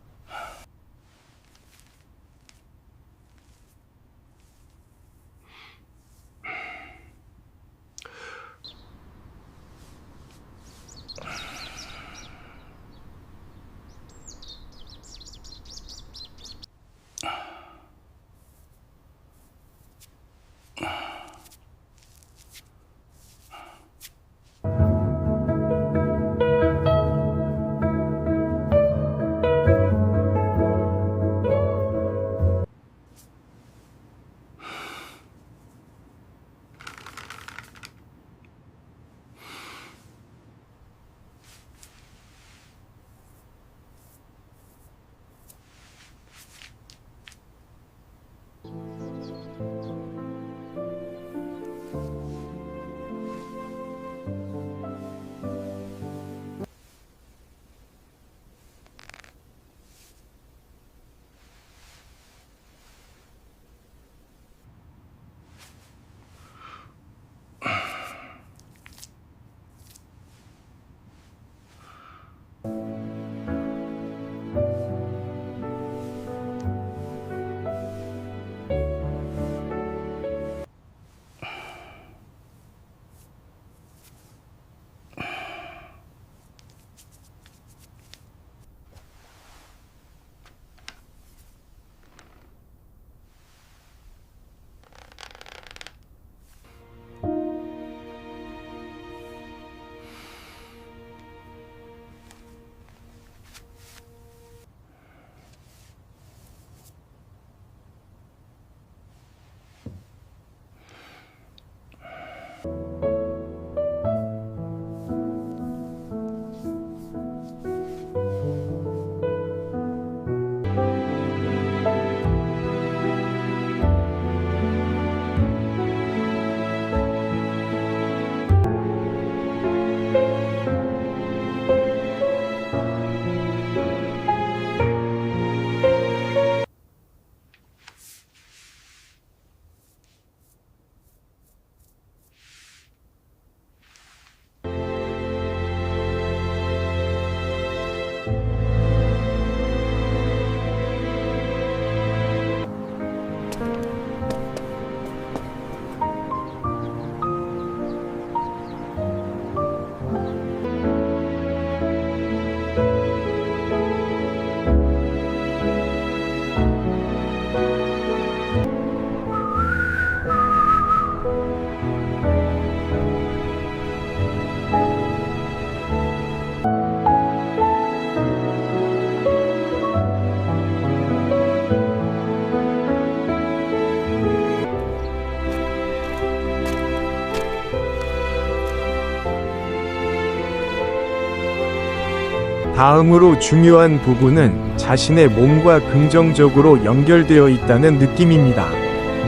다음으로 중요한 부분은 자신의 몸과 긍정적으로 연결되어 있다는 느낌입니다.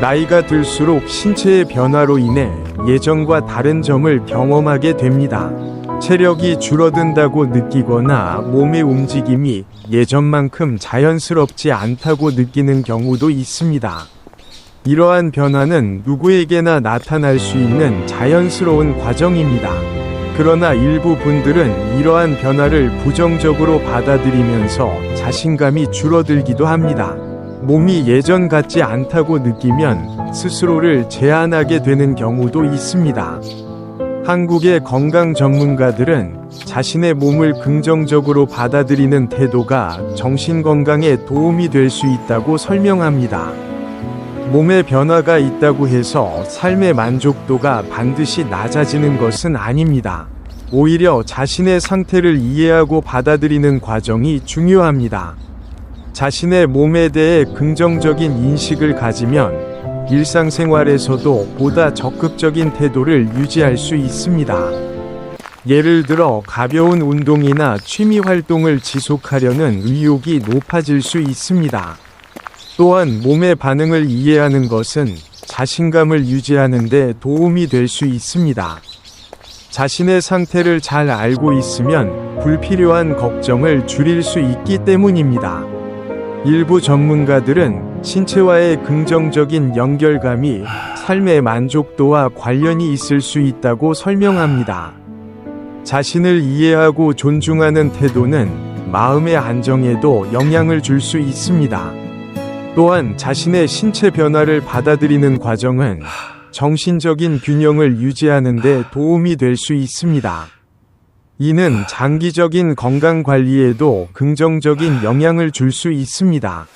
나이가 들수록 신체의 변화로 인해 예전과 다른 점을 경험하게 됩니다. 체력이 줄어든다고 느끼거나 몸의 움직임이 예전만큼 자연스럽지 않다고 느끼는 경우도 있습니다. 이러한 변화는 누구에게나 나타날 수 있는 자연스러운 과정입니다. 그러나 일부 분들은 이러한 변화를 부정적으로 받아들이면서 자신감이 줄어들기도 합니다. 몸이 예전 같지 않다고 느끼면 스스로를 제한하게 되는 경우도 있습니다. 한국의 건강 전문가들은 자신의 몸을 긍정적으로 받아들이는 태도가 정신 건강에 도움이 될 수 있다고 설명합니다. 몸에 변화가 있다고 해서 삶의 만족도가 반드시 낮아지는 것은 아닙니다. 오히려 자신의 상태를 이해하고 받아들이는 과정이 중요합니다. 자신의 몸에 대해 긍정적인 인식을 가지면 일상생활에서도 보다 적극적인 태도를 유지할 수 있습니다. 예를 들어 가벼운 운동이나 취미 활동을 지속하려는 의욕이 높아질 수 있습니다. 또한 몸의 반응을 이해하는 것은 자신감을 유지하는 데 도움이 될 수 있습니다. 자신의 상태를 잘 알고 있으면 불필요한 걱정을 줄일 수 있기 때문입니다. 일부 전문가들은 신체와의 긍정적인 연결감이 삶의 만족도와 관련이 있을 수 있다고 설명합니다. 자신을 이해하고 존중하는 태도는 마음의 안정에도 영향을 줄 수 있습니다. 또한 자신의 신체 변화를 받아들이는 과정은 정신적인 균형을 유지하는 데 도움이 될 수 있습니다. 이는 장기적인 건강 관리에도 긍정적인 영향을 줄 수 있습니다.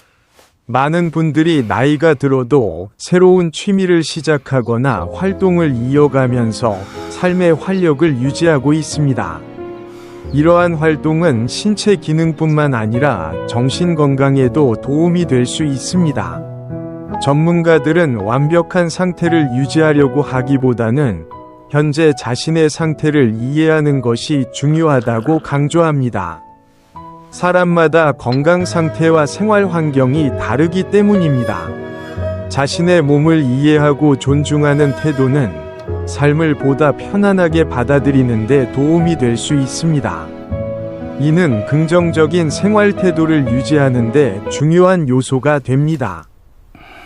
많은 분들이 나이가 들어도 새로운 취미를 시작하거나 활동을 이어가면서 삶의 활력을 유지하고 있습니다. 이러한 활동은 신체 기능뿐만 아니라 정신 건강에도 도움이 될 수 있습니다. 전문가들은 완벽한 상태를 유지하려고 하기보다는 현재 자신의 상태를 이해하는 것이 중요하다고 강조합니다. 사람마다 건강 상태와 생활 환경이 다르기 때문입니다. 자신의 몸을 이해하고 존중하는 태도는 삶을 보다 편안하게 받아들이는 데 도움이 될 수 있습니다. 이는 긍정적인 생활 태도를 유지하는 데 중요한 요소가 됩니다.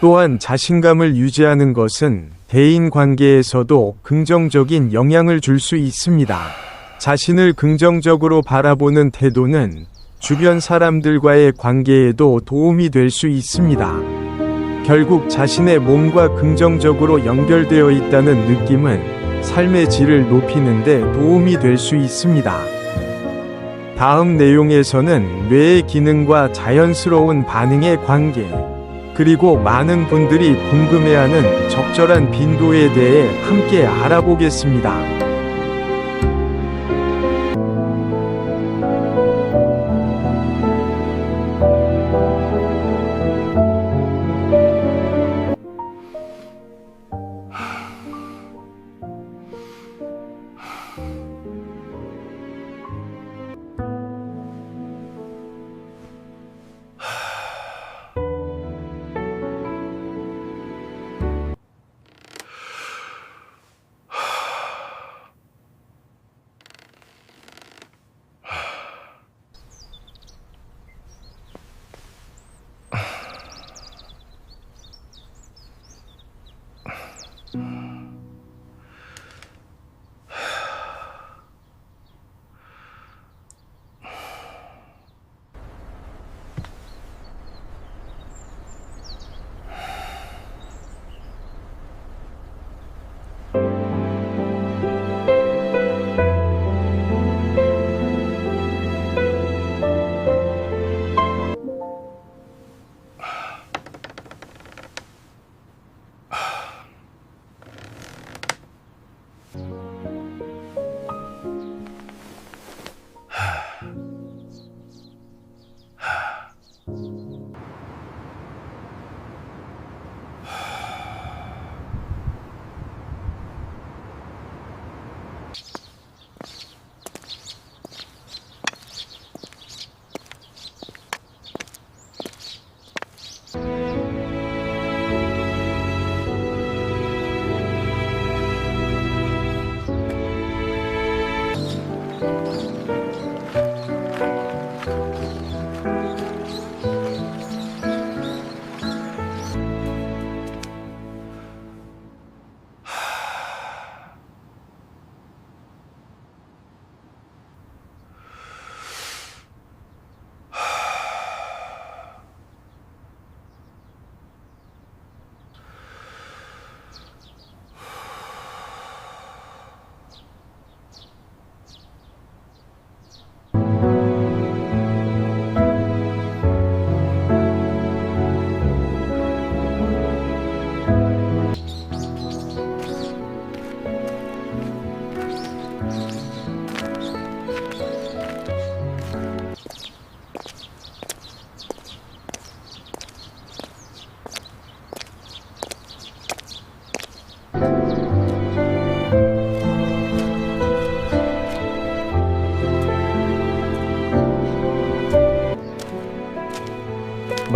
또한 자신감을 유지하는 것은 대인 관계에서도 긍정적인 영향을 줄 수 있습니다. 자신을 긍정적으로 바라보는 태도는 주변 사람들과의 관계에도 도움이 될 수 있습니다. 결국 자신의 몸과 긍정적으로 연결되어 있다는 느낌은 삶의 질을 높이는 데 도움이 될 수 있습니다. 다음 내용에서는 뇌의 기능과 자연스러운 반응의 관계, 그리고 많은 분들이 궁금해하는 적절한 빈도에 대해 함께 알아보겠습니다.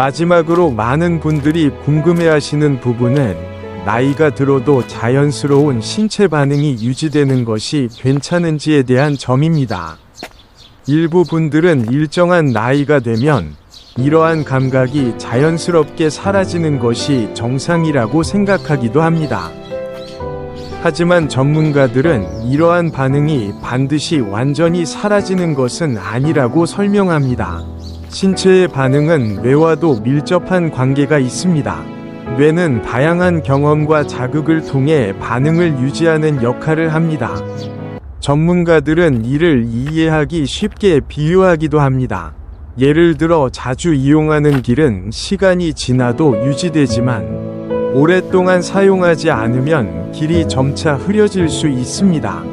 마지막으로 많은 분들이 궁금해하시는 부분은 나이가 들어도 자연스러운 신체 반응이 유지되는 것이 괜찮은지에 대한 점입니다. 일부 분들은 일정한 나이가 되면 이러한 감각이 자연스럽게 사라지는 것이 정상이라고 생각하기도 합니다. 하지만 전문가들은 이러한 반응이 반드시 완전히 사라지는 것은 아니라고 설명합니다. 신체의 반응은 뇌와도 밀접한 관계가 있습니다. 뇌는 다양한 경험과 자극을 통해 반응을 유지하는 역할을 합니다. 전문가들은 이를 이해하기 쉽게 비유하기도 합니다. 예를 들어 자주 이용하는 길은 시간이 지나도 유지되지만 오랫동안 사용하지 않으면 길이 점차 흐려질 수 있습니다.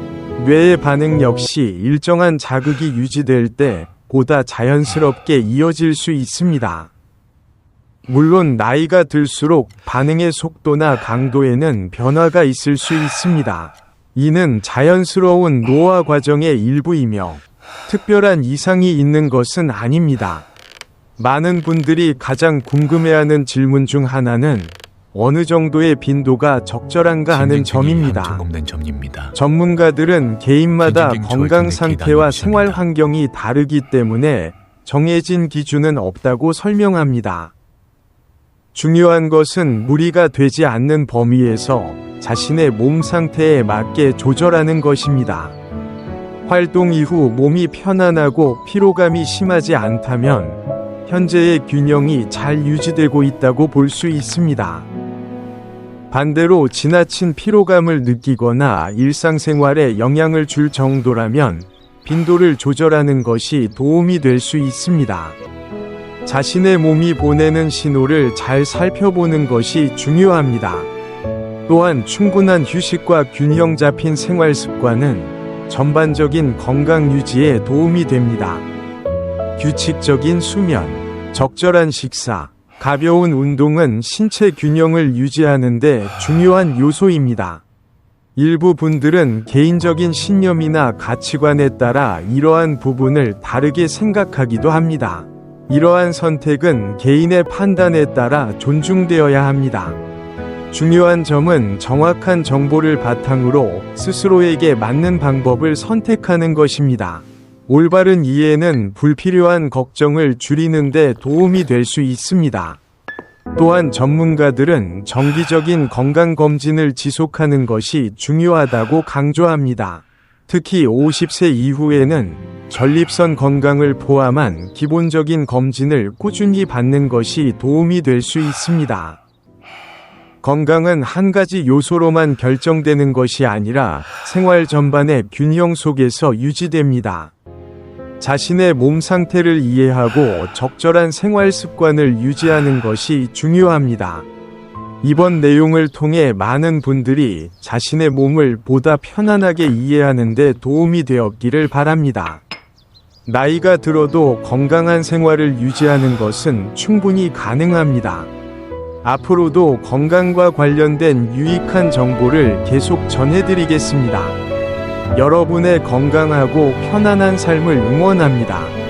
뇌의 반응 역시 일정한 자극이 유지될 때 보다 자연스럽게 이어질 수 있습니다. 물론 나이가 들수록 반응의 속도나 강도에는 변화가 있을 수 있습니다. 이는 자연스러운 노화 과정의 일부이며 특별한 이상이 있는 것은 아닙니다. 많은 분들이 가장 궁금해하는 질문 중 하나는 어느 정도의 빈도가 적절한가 하는 점입니다. 점검된 점입니다. 전문가들은 개인마다 진행된 건강 조회군의 상태와 기단이 생활 있습니다. 환경이 다르기 때문에 정해진 기준은 없다고 설명합니다. 중요한 것은 무리가 되지 않는 범위에서 자신의 몸 상태에 맞게 조절하는 것입니다. 활동 이후 몸이 편안하고 피로감이 심하지 않다면 현재의 균형이 잘 유지되고 있다고 볼 수 있습니다. 반대로 지나친 피로감을 느끼거나 일상생활에 영향을 줄 정도라면 빈도를 조절하는 것이 도움이 될 수 있습니다. 자신의 몸이 보내는 신호를 잘 살펴보는 것이 중요합니다. 또한 충분한 휴식과 균형 잡힌 생활 습관은 전반적인 건강 유지에 도움이 됩니다. 규칙적인 수면, 적절한 식사, 가벼운 운동은 신체 균형을 유지하는 데 중요한 요소입니다. 일부 분들은 개인적인 신념이나 가치관에 따라 이러한 부분을 다르게 생각하기도 합니다. 이러한 선택은 개인의 판단에 따라 존중되어야 합니다. 중요한 점은 정확한 정보를 바탕으로 스스로에게 맞는 방법을 선택하는 것입니다. 올바른 이해는 불필요한 걱정을 줄이는 데 도움이 될 수 있습니다. 또한 전문가들은 정기적인 건강검진을 지속하는 것이 중요하다고 강조합니다. 특히 50세 이후에는 전립선 건강을 포함한 기본적인 검진을 꾸준히 받는 것이 도움이 될 수 있습니다. 건강은 한 가지 요소로만 결정되는 것이 아니라 생활 전반의 균형 속에서 유지됩니다. 자신의 몸 상태를 이해하고 적절한 생활 습관을 유지하는 것이 중요합니다. 이번 내용을 통해 많은 분들이 자신의 몸을 보다 편안하게 이해하는 데 도움이 되었기를 바랍니다. 나이가 들어도 건강한 생활을 유지하는 것은 충분히 가능합니다. 앞으로도 건강과 관련된 유익한 정보를 계속 전해드리겠습니다. 여러분의 건강하고 편안한 삶을 응원합니다.